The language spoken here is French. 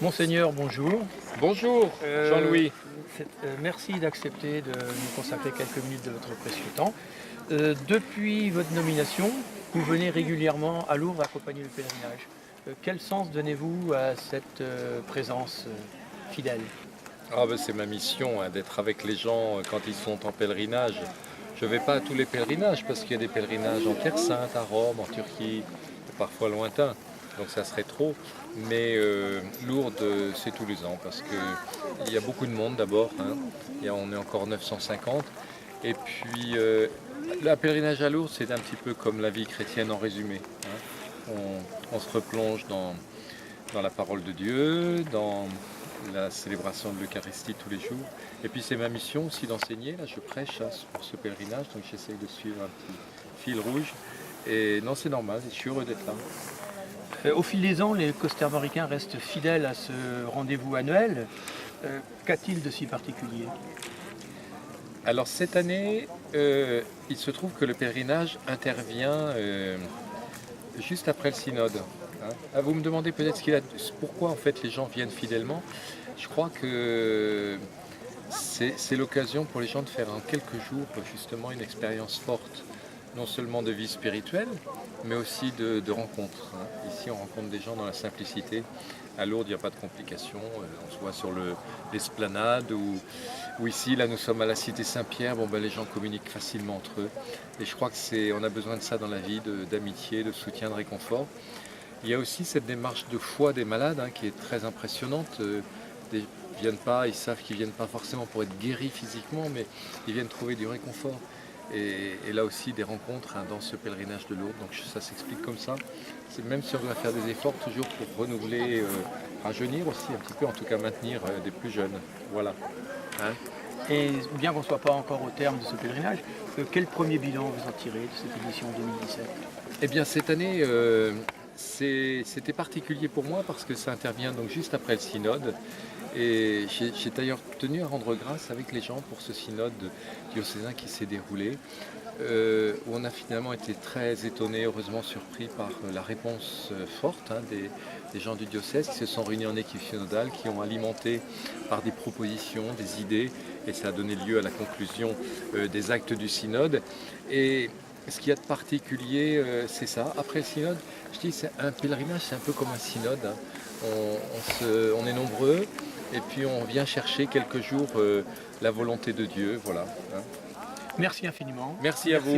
Monseigneur, bonjour. Bonjour Jean-Louis. Merci d'accepter de nous consacrer quelques minutes de votre précieux temps. Depuis votre nomination, vous venez régulièrement à Lourdes accompagner le pèlerinage. Quel sens donnez-vous à cette présence fidèle? C'est ma mission d'être avec les gens quand ils sont en pèlerinage. Je ne vais pas à tous les pèlerinages parce qu'il y a des pèlerinages en Terre Sainte, à Rome, en Turquie, parfois lointains, donc ça serait trop. Mais Lourdes, c'est tous les ans parce qu'il y a beaucoup de monde d'abord, hein. On est encore 950. Et puis le pèlerinage à Lourdes, c'est un petit peu comme la vie chrétienne en résumé, hein. On se replonge dans la parole de Dieu, dans la célébration de l'Eucharistie tous les jours. Et puis c'est ma mission aussi d'enseigner. Là, je prêche pour ce pèlerinage, donc j'essaie de suivre un petit fil rouge. Et non, c'est normal, je suis heureux d'être là. Au fil des ans, les costarmoricains restent fidèles à ce rendez-vous annuel. Qu'a-t-il de si particulier? Alors cette année, il se trouve que le pèlerinage intervient juste après le synode, hein. Vous me demandez peut-être pourquoi en fait les gens viennent fidèlement. Je crois que c'est l'occasion pour les gens de faire en quelques jours justement une expérience forte, non seulement de vie spirituelle, mais aussi de rencontres, hein. Ici on rencontre des gens dans la simplicité. À Lourdes, il n'y a pas de complications. On se voit sur l'esplanade ou ici, là nous sommes à la cité Saint-Pierre. Les gens communiquent facilement entre eux. Et je crois qu'on a besoin de ça dans la vie, d'amitié, de soutien, de réconfort. Il y a aussi cette démarche de foi des malades, hein, qui est très impressionnante. Ils savent qu'ils ne viennent pas forcément pour être guéris physiquement, mais ils viennent trouver du réconfort. Et là aussi des rencontres, hein, dans ce pèlerinage de Lourdes, donc ça s'explique comme ça. Même si on doit faire des efforts toujours pour renouveler, rajeunir aussi un petit peu, en tout cas maintenir des plus jeunes. Voilà. Hein. Et bien qu'on ne soit pas encore au terme de ce pèlerinage, quel premier bilan vous en tirez de cette édition 2017? Eh bien cette année, c'était particulier pour moi parce que ça intervient donc juste après le synode. Et j'ai d'ailleurs tenu à rendre grâce avec les gens pour ce synode diocésain qui s'est déroulé, où on a finalement été très étonnés, heureusement surpris par la réponse forte, hein, des gens du diocèse qui se sont réunis en équipe synodale, qui ont alimenté par des propositions, des idées, et ça a donné lieu à la conclusion des actes du synode. Et ce qu'il y a de particulier, c'est ça. Après le synode, je dis, c'est un pèlerinage, c'est un peu comme un synode, hein. On est nombreux. Et puis on vient chercher quelques jours la volonté de Dieu, voilà, hein. Merci infiniment. Merci à vous.